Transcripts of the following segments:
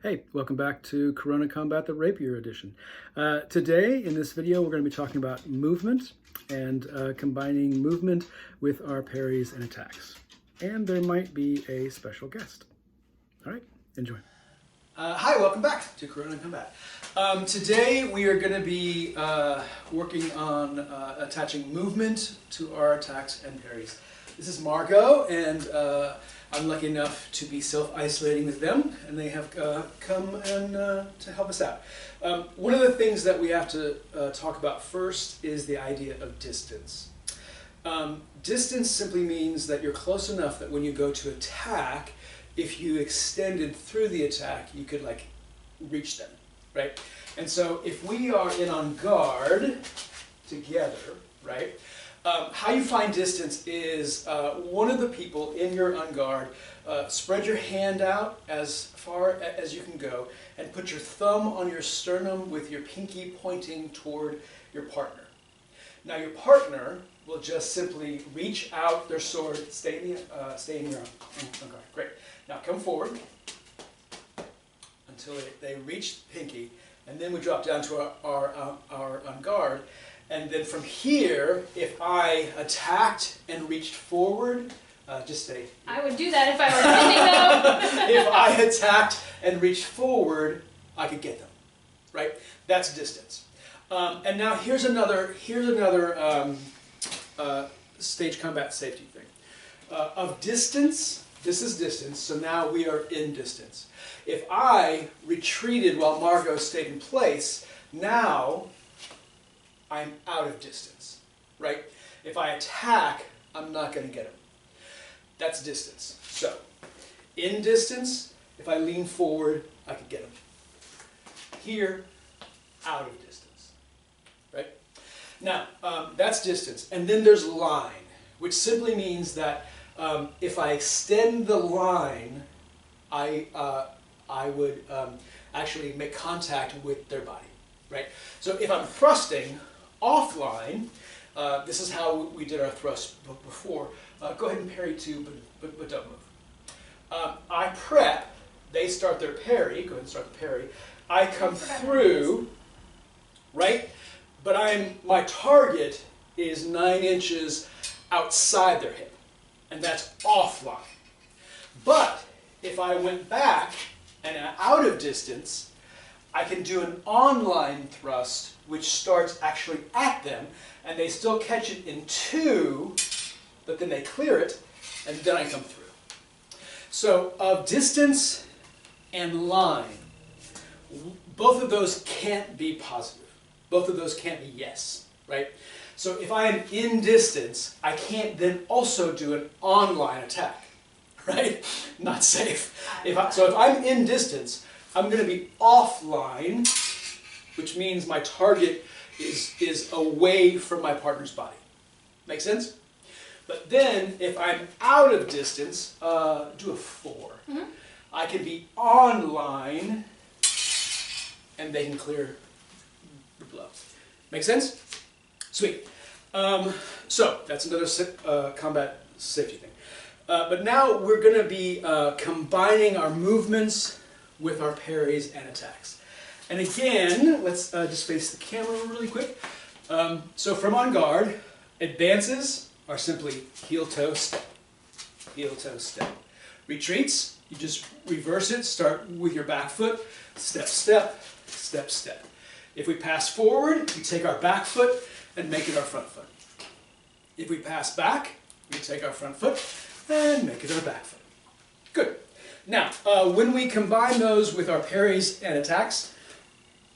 Hey, welcome back to Corona Combat, the Rapier Edition. Today, in this video, we're going to be talking about movement and combining movement with our parries and attacks. And there might be a special guest. All right, enjoy. Hi, welcome back to Corona Combat. Today we are going to be working on attaching movement to our attacks and parries. This is Margot, and I'm lucky enough to be self-isolating with them, and they have come and to help us out. One of the things that we have to talk about first is the idea of distance. Distance simply means that you're close enough that when you go to attack, if you extended through the attack, you could like reach them, right? And so if we are in on guard together, right? How you find distance is one of the people in your on guard, spread your hand out as far as you can go and put your thumb on your sternum with your pinky pointing toward your partner. Now your partner will just simply reach out their sword, stay in your on guard. Great. Now come forward until they reach the pinky, and then we drop down to our on guard. And then from here, if I attacked and reached forward, just stay. I would do that if I were defending them. If I attacked and reached forward, I could get them, right? That's distance. And now here's another stage combat safety thing. Of distance, this is distance, so now we are in distance. If I retreated while Margot stayed in place, now I'm out of distance, right? If I attack, I'm not going to get him. That's distance. So, in distance, if I lean forward, I could get him. Here, out of distance, right? Now, that's distance. And then there's line, which simply means that if I extend the line, I would actually make contact with their body, right? So if I'm thrusting offline, this is how we did our thrust before. Go ahead and parry too, but don't move. I prep, they start their parry, go ahead and start the parry. I come through, right? But my target is 9 inches outside their hip, and that's offline. But if I went back and out of distance, I can do an online thrust, which starts actually at them, and they still catch it in 2, but then they clear it, and then I come through. So of distance and line, both of those can't be positive. Both of those can't be yes, right? So if I am in distance, I can't then also do an online attack, right? Not safe. So if I'm in distance, I'm going to be offline, which means my target is away from my partner's body. Make sense? But then, if I'm out of distance, do a 4. Mm-hmm. I can be online, and they can clear the blow. Make sense? Sweet. So, that's another combat safety thing. But now we're going to be combining our movements with our parries and attacks. And again, let's just face the camera really quick. So from on guard, advances are simply heel, toe, step. Heel, toe, step. Retreats, you just reverse it, start with your back foot, step, step, step, step. If we pass forward, we take our back foot and make it our front foot. If we pass back, we take our front foot and make it our back foot. Good. Now, when we combine those with our parries and attacks,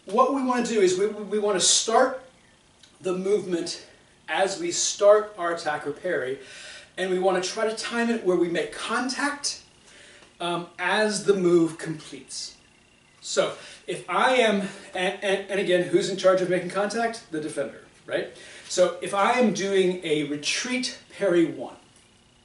what we want to do is we want to start the movement as we start our attack or parry, and we want to try to time it where we make contact as the move completes. So if I am, and again, who's in charge of making contact? The defender, right? So if I am doing a retreat parry 1,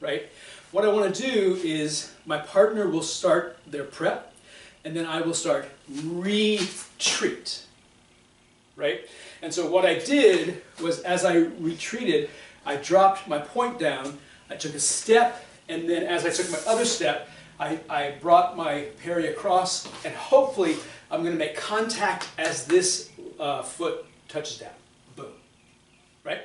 right? What I want to do is my partner will start their prep, and then I will start retreat, right? And so what I did was, as I retreated, I dropped my point down, I took a step, and then as I took my other step, I brought my parry across, and hopefully I'm going to make contact as this foot touches down. Boom. Right?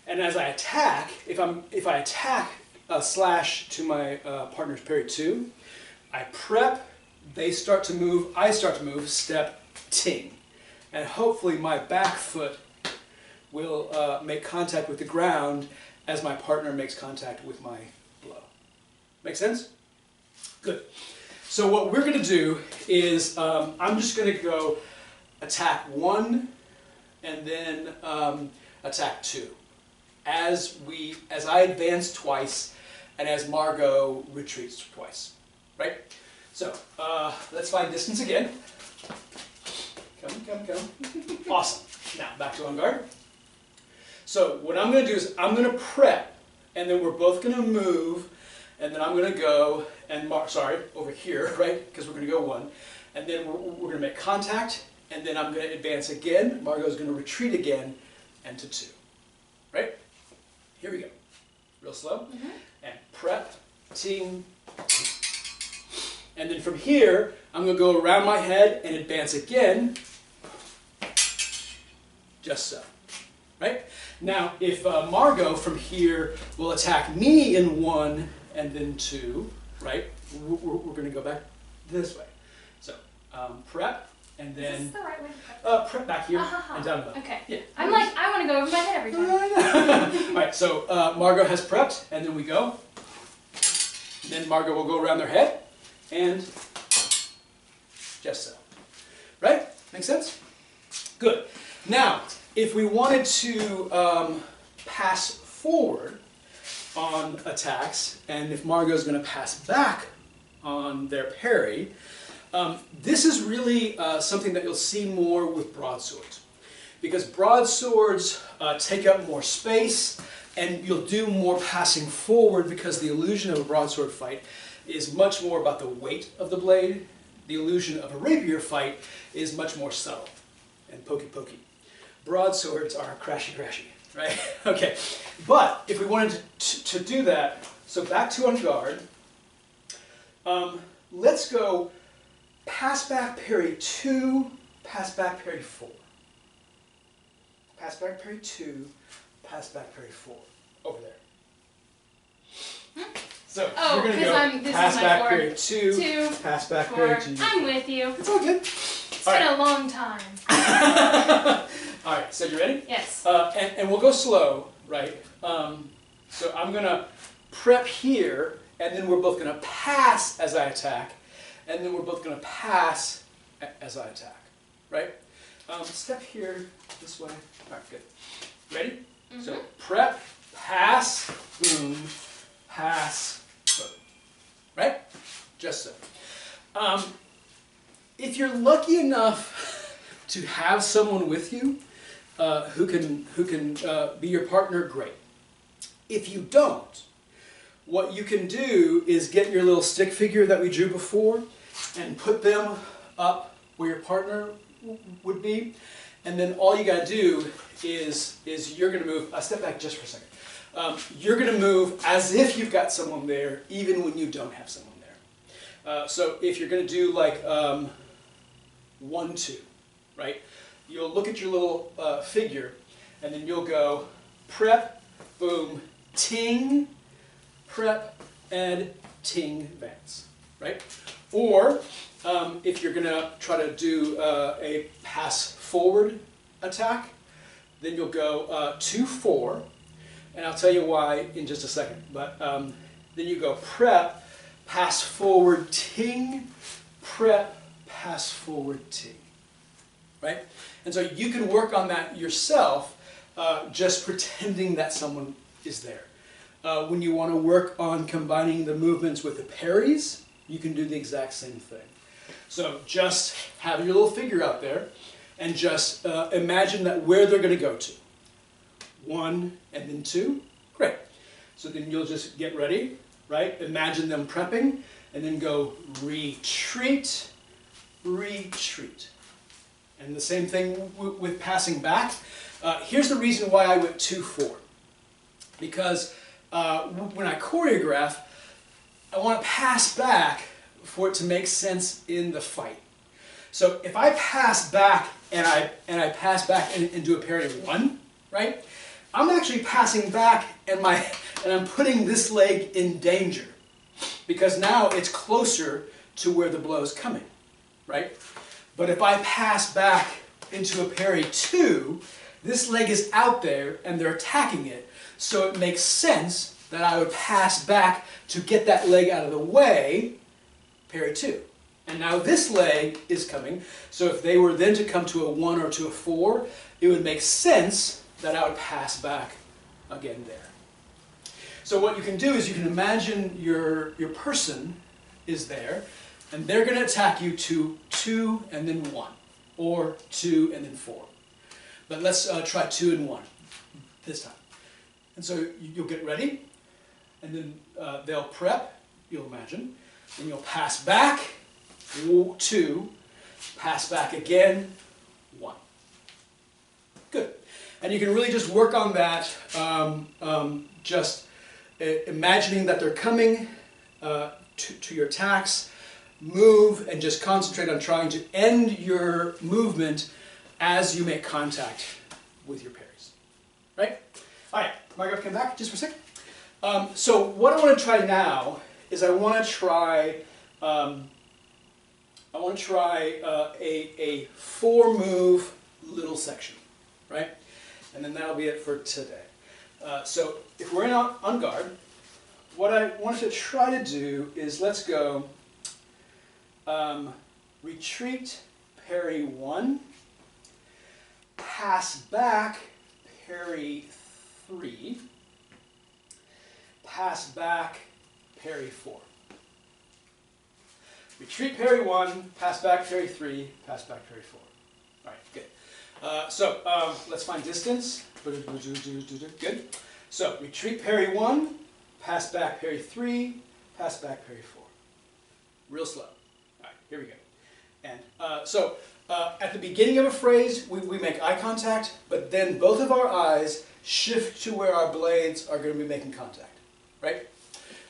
And as I attack, if I attack a slash to my partner's parry 2, I prep, they start to move, I start to move, step, ting. And hopefully my back foot will make contact with the ground as my partner makes contact with my blow. Make sense? Good. So what we're going to do is I'm just going to go attack 1 and then attack 2. As I advance twice and as Margot retreats twice. Right? So let's find distance again. Come. Awesome. Now back to on guard. So what I'm going to do is I'm going to prep, and then we're both going to move, and then I'm going to go and over here, right? Because we're going to go 1, and then we're going to make contact, and then I'm going to advance again. Margot's going to retreat again, and to 2, right? Here we go. Real slow, and prep, ting, and then from here I'm going to go around my head and advance again. Just so, right? Now, if Margot from here will attack me in 1 and then 2, right? We're going to go back this way. So, prep, and then... Is this the right way to prep? Prep back here and down below. Okay. Yeah. I'm like, I want to go over my head every time. All right, so Margot has prepped, and then we go. Then Margot will go around their head, and just so. Right? Make sense? Good. Now, if we wanted to pass forward on attacks, and if Margot's going to pass back on their parry, this is really something that you'll see more with broadswords. Because broadswords take up more space, and you'll do more passing forward because the illusion of a broadsword fight is much more about the weight of the blade. The illusion of a rapier fight is much more subtle and pokey-pokey. Broadswords are crashy-crashy, right? Okay, but if we wanted to do that, so back to on guard, let's go pass back parry 2, pass back parry 4. Pass back parry 2, pass back parry 4. Over there. So you're going to go pass back parry 2, pass back parry 2. I'm with you. It's all good. It's been a long time. All right, so you ready? Yes. And we'll go slow, right? So I'm going to prep here, and then we're both going to pass as I attack, and then we're both going to pass as I attack, right? Step here, this way. All right, good. Ready? So prep, pass, boom, pass, boom. Right? Just so. If you're lucky enough to have someone with you who can be your partner, great. If you don't, what you can do is get your little stick figure that we drew before and put them up where your partner would be, and then all you got to do is you're going to move. Step back just for a second. You're going to move as if you've got someone there, even when you don't have someone there. So if you're going to do like 1, 2, right? You'll look at your little figure, and then you'll go prep, boom, ting, prep, and ting, advance, right? Or if you're going to try to do a pass forward attack, then you'll go 2, 4, and I'll tell you why in just a second. But then you go prep, pass forward, ting, prep, pass forward, ting, right? And so you can work on that yourself, just pretending that someone is there. When you want to work on combining the movements with the parries, you can do the exact same thing. So just have your little figure out there, and just imagine that where they're going to go to. 1 and then 2, great. So then you'll just get ready, right? Imagine them prepping, and then go retreat, retreat. And the same thing with passing back. Here's the reason why I went 2, 4. Because when I choreograph, I want to pass back for it to make sense in the fight. So if I pass back and I pass back and do a parry 1, right? I'm actually passing back and I'm putting this leg in danger because now it's closer to where the blow is coming, right? But if I pass back into a parry 2, this leg is out there and they're attacking it, so it makes sense that I would pass back to get that leg out of the way, parry 2. And now this leg is coming, so if they were then to come to a 1 or to a 4, it would make sense that I would pass back again there. So what you can do is you can imagine your person is there, and they're going to attack you to 2 and then 1, or 2 and then 4. But let's try 2 and 1 this time. And so you'll get ready, and then they'll prep, you'll imagine, and you'll pass back, 2, pass back again, 1. Good. And you can really just work on that, just imagining that they're coming to your attacks, move, and just concentrate on trying to end your movement as you make contact with your parries. Right? All right, Margot, come back just for a second. So what I want to try now is I want to try a 4-move little section, right? And then that'll be it for today. So if we're on guard, what I want to try to do is let's go retreat, parry 1, pass back, parry 3, pass back, parry 4. Retreat, parry 1, pass back, parry 3, pass back, parry 4. All right, good. So let's find distance. Good. So retreat, parry 1, pass back, parry 3, pass back, parry 4. Real slow. All right, here we go. And so at the beginning of a phrase, we make eye contact, but then both of our eyes shift to where our blades are going to be making contact. Right?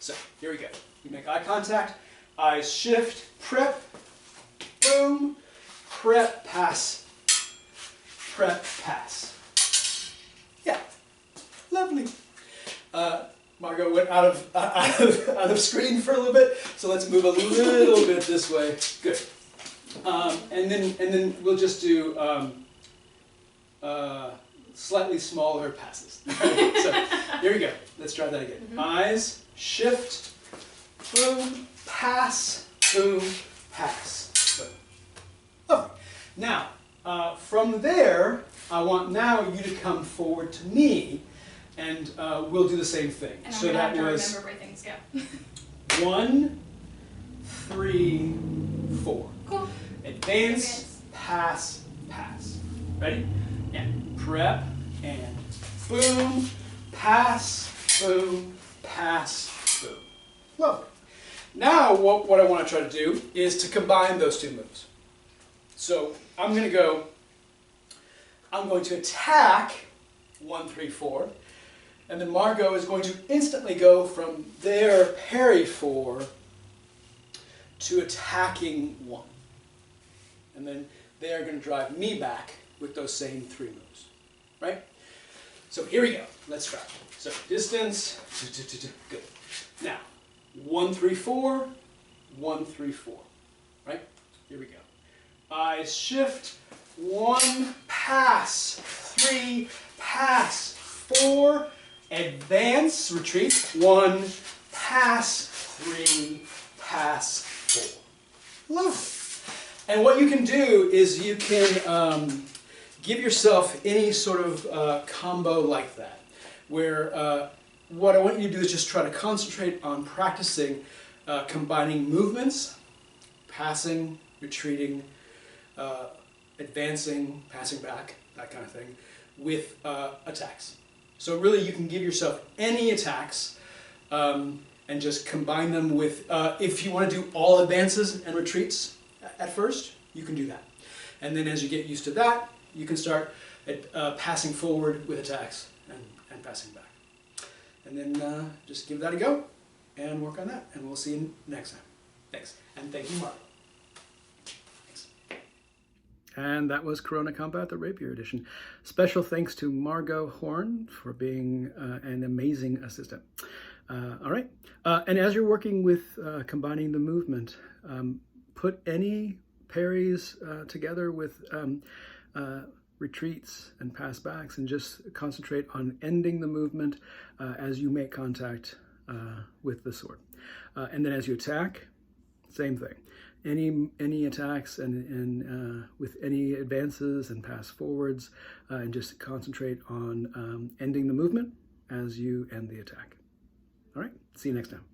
So here we go. We make eye contact, eyes shift, prep, boom, prep, pass, prep, pass. Yeah, lovely. Margot went out of screen for a little bit, so let's move a little bit this way. Good. And then we'll just do slightly smaller passes. So here we go. Let's try that again. Mm-hmm. Eyes shift, boom, pass, boom, pass, boom. Lovely. Now, from there, I want now you to come forward to me, and we'll do the same thing. And so I'm that gonna have was to remember where things go. 1, 3, 4. Cool. Advance, pass, pass. Ready? And prep, and boom, pass, boom, pass, boom. Lovely. Now what I want to try to do is to combine those two moves. So I'm going to attack 1, 3, 4, and then Margot is going to instantly go from their parry 4 to attacking 1. And then they are going to drive me back with those same 3 moves. Right? So here we go. Let's try. So distance, good. Now, 1, 3, 4, 1, 3, 4. Right? Here we go. Eyes shift, 1, pass, 3, pass, 4, advance, retreat, 1, pass, 3, pass, 4. Lovely. And what you can do is you can give yourself any sort of combo like that, where what I want you to do is just try to concentrate on practicing combining movements, passing, retreating, advancing, passing back, that kind of thing, with attacks. So really you can give yourself any attacks and just combine them with, if you want to do all advances and retreats at first, you can do that. And then as you get used to that, you can start passing forward with attacks and passing back. And then just give that a go. and work on that. And we'll see you next time. Thanks. And thank you, Mark. Thanks. And that was Corona Combat, the Rapier Edition. Special thanks to Margot Horne for being an amazing assistant. All right. And as you're working with combining the movement, put any parries together with retreats and pass backs, and just concentrate on ending the movement as you make contact with the sword. And then as you attack, same thing. Any attacks and with any advances and pass forwards, and just concentrate on ending the movement as you end the attack. All right, see you next time.